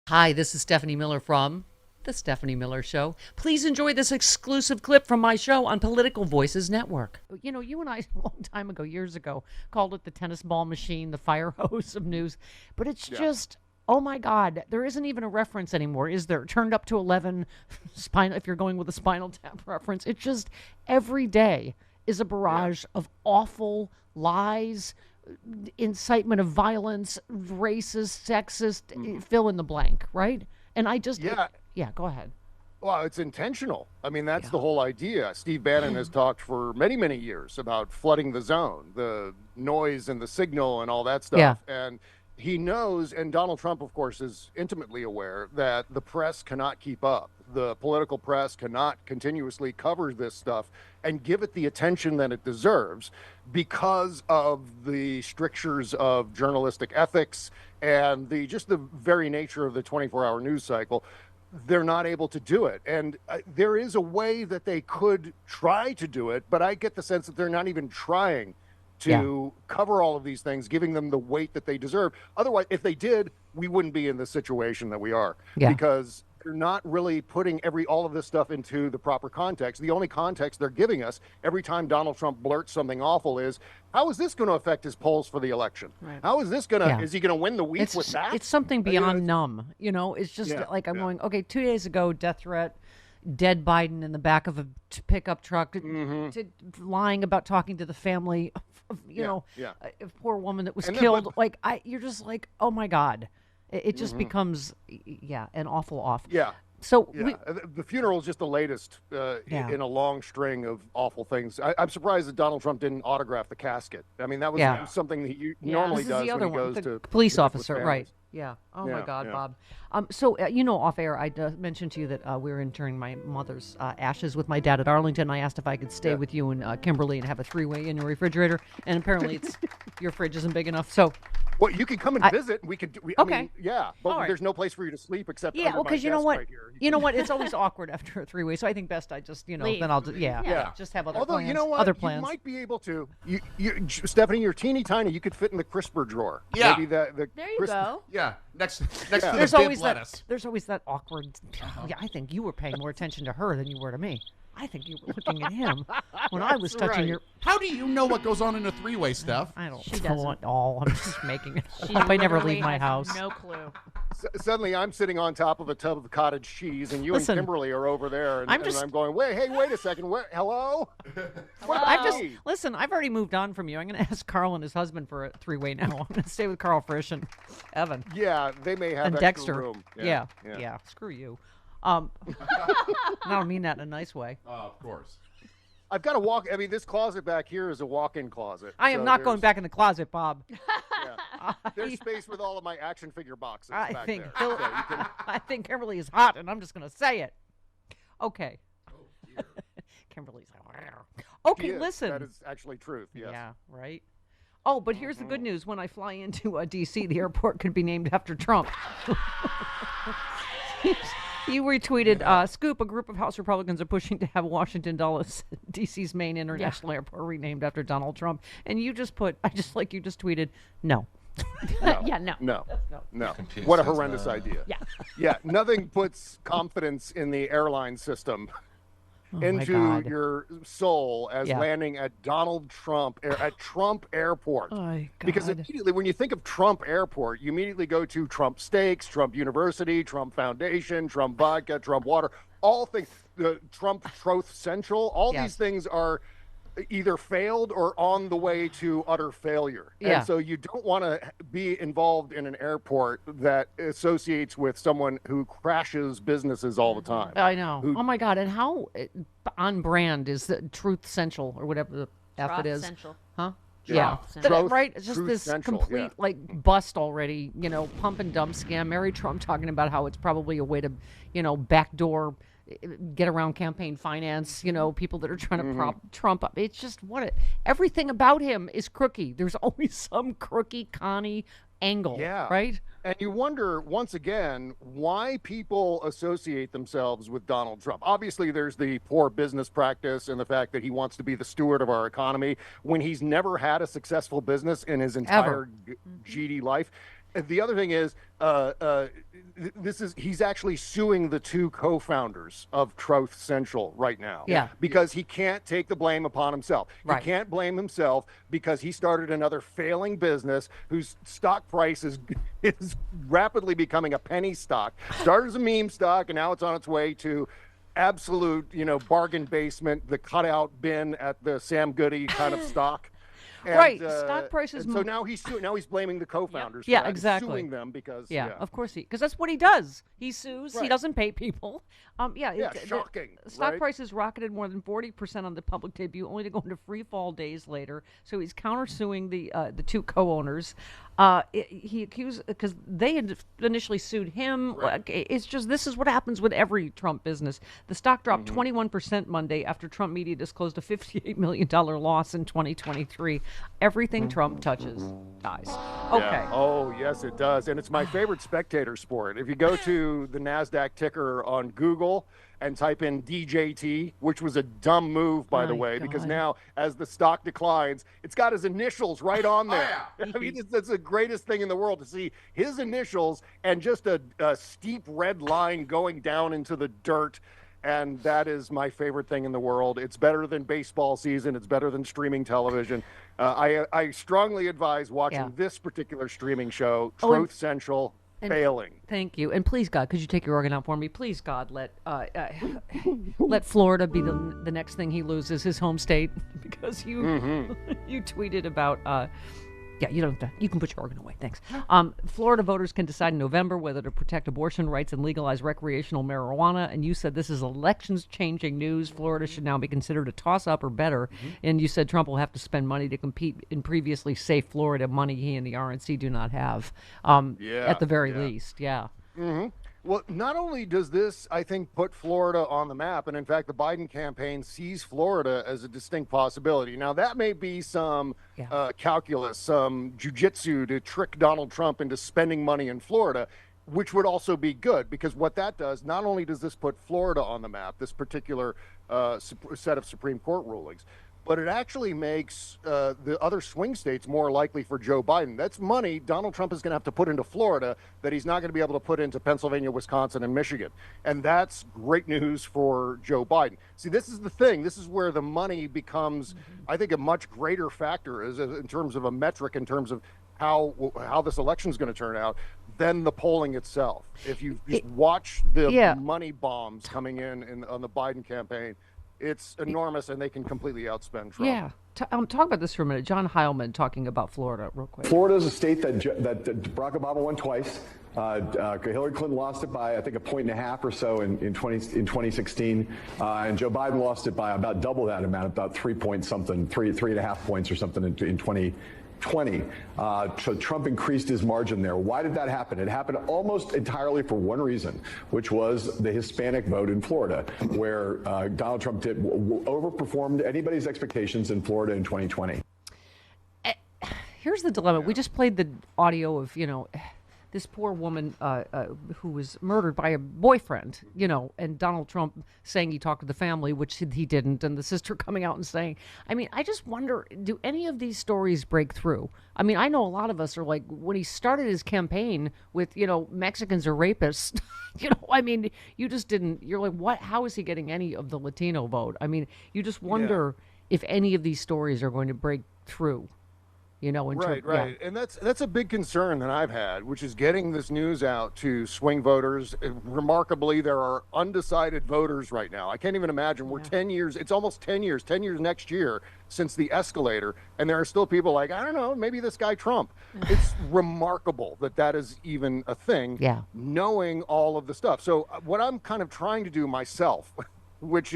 Hi, this is Stephanie Miller from The Stephanie Miller Show. Please enjoy this exclusive clip from my show on Political Voices Network. You know, you and I, a long time ago, years ago, called it the tennis ball machine, the fire hose of news. But it's just, oh my God, there isn't even a reference anymore, is there? Turned up to 11, spinal, if you're going with a Spinal Tap reference. It's just every day is a barrage of awful lies, incitement of violence, racist, sexist, fill in the blank, right? And I just, go ahead. Well, it's intentional. I mean, that's the whole idea. Steve Bannon has talked for many, many years about flooding the zone, the noise and the signal and all that stuff. Yeah. And he knows, and Donald Trump, of course, is intimately aware that the press cannot keep up. The political press cannot continuously cover this stuff and give it the attention that it deserves because of the strictures of journalistic ethics and the very nature of the 24-hour news cycle. They're not able to do it. And there is a way that they could try to do it, but I get the sense that they're not even trying to cover all of these things, giving them the weight that they deserve. Otherwise, if they did, we wouldn't be in the situation that we are, because they're not really putting all of this stuff into the proper context. The only context they're giving us every time Donald Trump blurts something awful is, how is this going to affect his polls for the election? Right. How is this going to, is he going to win the week with that? It's something beyond numb. You know, it's just like I'm going, okay, 2 days ago, death threat, dead Biden in the back of a pickup truck, lying about talking to the family of, a poor woman that was killed. You're just like, oh my God. It just becomes, an awful off. Yeah. So the funeral is just the latest in a long string of awful things. I'm surprised that Donald Trump didn't autograph the casket. I mean, that was something that he normally does when he goes to police officer, right? Yeah. Oh my God, Bob. So off air, I mentioned to you that we were interring my mother's ashes with my dad at Arlington. I asked if I could stay with you and Kimberly and have a three-way in your refrigerator, and apparently your fridge isn't big enough. So. Well, you can come and visit. We could. But there's no place for you to sleep except under my desk right here. You know what? It's always awkward after a three-way, so I think best I just, then I'll just, just have other plans. Although, you know what? Other plans. You might be able to. You, Stephanie, you're teeny tiny. You could fit in the crisper drawer. Yeah. Maybe there you go. Yeah. Next to the bib lettuce. There's always that awkward. Yeah, I think you were paying more attention to her than you were to me. I think you were looking at him when I was touching your. How do you know what goes on in a three-way, Steph? I don't know at all. I'm just making it up. I never leave my house. No clue. Suddenly, I'm sitting on top of a tub of cottage cheese, and you and Kimberly are over there, and I'm going, wait a second, hello? I've already moved on from you. I'm going to ask Carl and his husband for a three-way now. I'm going to stay with Carl Frisch and Evan. Yeah, they may have and extra Dexter. room. Yeah. Screw you. I don't mean that in a nice way. Of course. I've got to walk. I mean, this closet back here is a walk-in closet. I am not going back in the closet, Bob. There's space with all of my action figure boxes back there. I think Kimberly is hot, and I'm just going to say it. Okay. Oh, dear. Kimberly's like, okay, listen. That is actually truth, yes. Yeah, right. Oh, but here's the good news. When I fly into D.C., the airport could be named after Trump. You retweeted, Scoop, a group of House Republicans are pushing to have Washington, D.C.'s main international airport renamed after Donald Trump. And you just you just tweeted, no. No. What a horrendous idea. Yeah, nothing puts confidence in the airline system into your soul as landing at Donald Trump, at Trump Airport. Because immediately when you think of Trump Airport, you immediately go to Trump Steaks, Trump University, Trump Foundation, Trump Vodka, Trump Water, all things, the Trump Tro Central, all these things are either failed or on the way to utter failure. And so you don't want to be involved in an airport that associates with someone who crashes businesses all the time. I know. Oh my God. And how on brand is the Truth Central or whatever the F it is? Central. Huh? Right. It's just this complete bust already, pump and dump scam. Mary Trump talking about how it's probably a way to, backdoor get around campaign finance, people that are trying to prop Trump up. It's just everything about him is crooky. There's always some crooky, conny angle, right? And you wonder, once again, why people associate themselves with Donald Trump. Obviously, there's the poor business practice and the fact that he wants to be the steward of our economy when he's never had a successful business in his entire GD life. The other thing is, he's actually suing the two co-founders of Tro Central right now. Yeah. Because he can't take the blame upon himself. Right. He can't blame himself because he started another failing business whose stock price is rapidly becoming a penny stock. Started as a meme stock, and now it's on its way to absolute, bargain basement, the cutout bin at the Sam Goody kind of stock. And, right, stock prices. So now he's blaming the co-founders. Yeah, for that, exactly. suing them because Of course because that's what he does. He sues. Right. He doesn't pay people. Shocking. The stock right? prices rocketed more than 40% on the public debut, only to go into free fall days later. So he's countersuing the two co-owners. He accused because they had initially sued him. Right. It's just this is what happens with every Trump business. The stock dropped 21% Monday after Trump media disclosed a $58 million loss in 2023. Everything Trump touches dies. Okay. Yeah. Oh, yes, it does. And it's my favorite spectator sport. If you go to the NASDAQ ticker on Google and type in DJT, which was a dumb move, by the way, because now as the stock declines, it's got his initials right on there. Oh, yeah. I mean, it's the greatest thing in the world to see his initials and just a steep red line going down into the dirt. And that is my favorite thing in the world. It's better than baseball season. It's better than streaming television. I strongly advise watching this particular streaming show, Tro Central, failing. Thank you. And please, God, could you take your organ out for me? Please, God, let Florida be the next thing he loses, his home state, because you you tweeted about you don't have to, you can put your organ away. Thanks. Florida voters can decide in November whether to protect abortion rights and legalize recreational marijuana. And you said this is elections-changing news. Florida should now be considered a toss-up or better. And you said Trump will have to spend money to compete in previously safe Florida, money he and the RNC do not have. At the very least, yeah. Well, not only does this, I think, put Florida on the map, and in fact, the Biden campaign sees Florida as a distinct possibility. Now, that may be some calculus, some jujitsu to trick Donald Trump into spending money in Florida, which would also be good, because what that does, not only does this put Florida on the map, this particular set of Supreme Court rulings, but it actually makes the other swing states more likely for Joe Biden. That's money Donald Trump is going to have to put into Florida that he's not going to be able to put into Pennsylvania, Wisconsin, and Michigan. And that's great news for Joe Biden. See, this is the thing. This is where the money becomes, I think, a much greater factor in terms of a metric, in terms of how this election is going to turn out, than the polling itself. If you just watch the money bombs coming in on the Biden campaign, it's enormous, and they can completely outspend Trump. Yeah. Talk about this for a minute. John Heilman talking about Florida real quick. Florida is a state that Barack Obama won twice. Hillary Clinton lost it by, I think, 1.5 points or so in 2016. And Joe Biden lost it by about double that amount, about 3 point something, 3.5 points or something in 2020. So Trump increased his margin there. Why did that happen? It happened almost entirely for one reason, which was the Hispanic vote in Florida, where Donald Trump overperformed anybody's expectations in Florida in 2020. Here's the dilemma. We just played the audio of, this poor woman who was murdered by a boyfriend, and Donald Trump saying he talked to the family, which he didn't, and the sister coming out and saying, I just wonder, do any of these stories break through? I know a lot of us are like, when he started his campaign with, Mexicans are rapists, you just didn't, you're like, what, how is he getting any of the Latino vote? You just wonder if any of these stories are going to break through. Right. And that's a big concern that I've had, which is getting this news out to swing voters. Remarkably, there are undecided voters right now. I can't even imagine. We're 10 years, it's almost 10 years next year since the escalator, and there are still people like, I don't know, maybe this guy Trump. It's remarkable that is even a thing, knowing all of the stuff. So what I'm kind of trying to do myself, which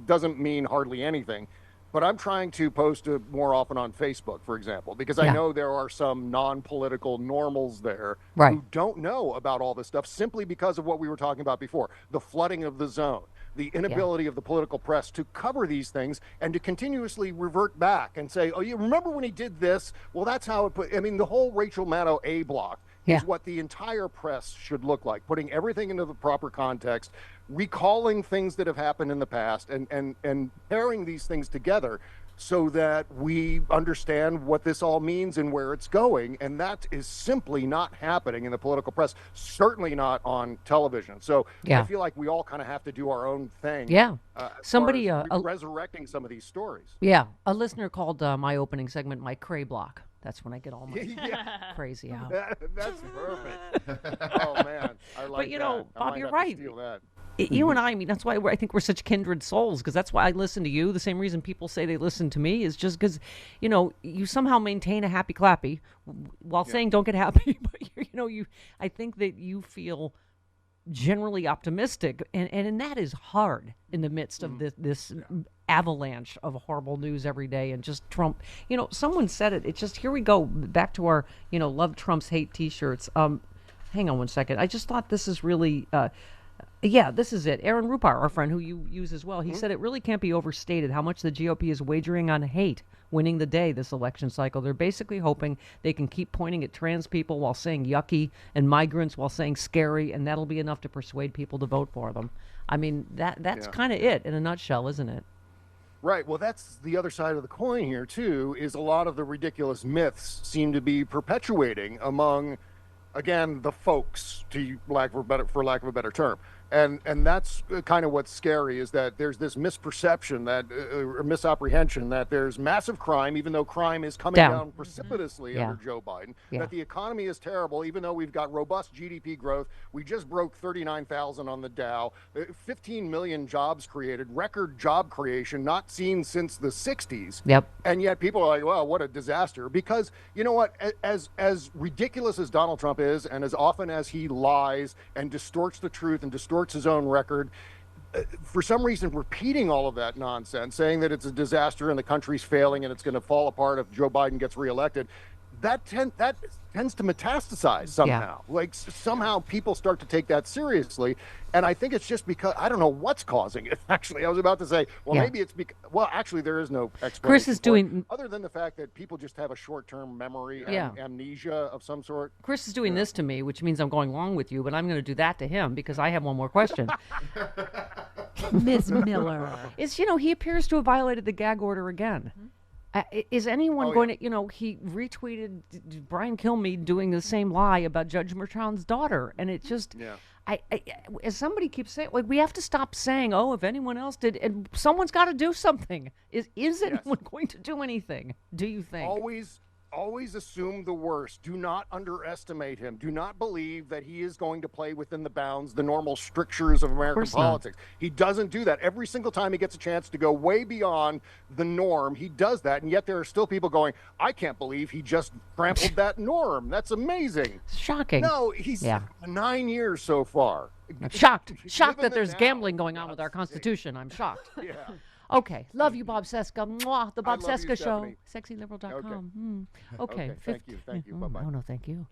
doesn't mean hardly anything, but I'm trying to post more often on Facebook, for example, because I know there are some non-political normals there who don't know about all this stuff simply because of what we were talking about before, the flooding of the zone, the inability of the political press to cover these things and to continuously revert back and say, oh, you remember when he did this? Well, that's how it the whole Rachel Maddow A block is what the entire press should look like, putting everything into the proper context, recalling things that have happened in the past, and pairing these things together so that we understand what this all means and where it's going. And that is simply not happening in the political press, certainly not on television. So I feel like we all kind of have to do our own thing. Yeah. Somebody resurrecting some of these stories. Yeah. A listener called my opening segment my Cray Block. That's when I get all my crazy out. That's perfect. Oh, man. I like but, that. Bob, you're right. Steal that. You and I mean, that's why I think we're such kindred souls, because that's why I listen to you. The same reason people say they listen to me is just because, you somehow maintain a happy clappy while saying don't get happy. But, I think that you feel generally optimistic, and that is hard in the midst of this avalanche of horrible news every day, and just Trump. Someone said it. It's just, here we go back to our love Trump's hate T-shirts. Hang on one second. I just thought this is really. This is it. Aaron Rupar, our friend who you use as well, he said it really can't be overstated how much the GOP is wagering on hate winning the day this election cycle. They're basically hoping they can keep pointing at trans people while saying yucky, and migrants while saying scary, and that'll be enough to persuade people to vote for them. I mean, that's kind of it in a nutshell, isn't it? Right. Well, that's the other side of the coin here, too, is a lot of the ridiculous myths seem to be perpetuating among, again, the folks, for lack of a better term. And that's kind of what's scary, is that there's this misperception or misapprehension that there's massive crime, even though crime is coming down precipitously under Joe Biden, that the economy is terrible, even though we've got robust GDP growth. We just broke 39,000 on the Dow, 15 million jobs created, record job creation, not seen since the 60s. Yep. And yet people are like, well, what a disaster. Because you know what, as ridiculous as Donald Trump is, and as often as he lies and distorts the truth and distorts his own record, for some reason repeating all of that nonsense, saying that it's a disaster and the country's failing and it's going to fall apart if Joe Biden gets reelected, that tends to metastasize somehow. Like somehow people start to take that seriously, and I think it's just because I don't know what's causing it. Actually, I was about to say, well, maybe it's because. Well, actually, there is no explanation. Chris is doing other than the fact that people just have a short-term memory and amnesia of some sort. Chris is doing this to me, which means I'm going along with you, but I'm going to do that to him because I have one more question. Ms. Miller. He appears to have violated the gag order again. Is anyone going to, he retweeted Brian Kilmeade doing the same lie about Judge Merchan's daughter. And it just, as somebody keeps saying, like, we have to stop saying, oh, if anyone else did, and someone's got to do something. Is anyone going to do anything, do you think? Always assume the worst. Do not underestimate him. Do not believe that he is going to play within the bounds, the normal strictures of American politics. He doesn't do that. Every single time he gets a chance to go way beyond the norm, he does that. And yet there are still people going, I can't believe he just trampled that norm. That's amazing. Shocking. No, he's 9 years so far. I'm shocked that there's gambling going on with our Constitution. I'm shocked. Okay. Love you, Bob Seska. Mwah, the Bob Seska Show. SexyLiberal.com. Okay. Thank you. Bye-bye. Oh, no, thank you.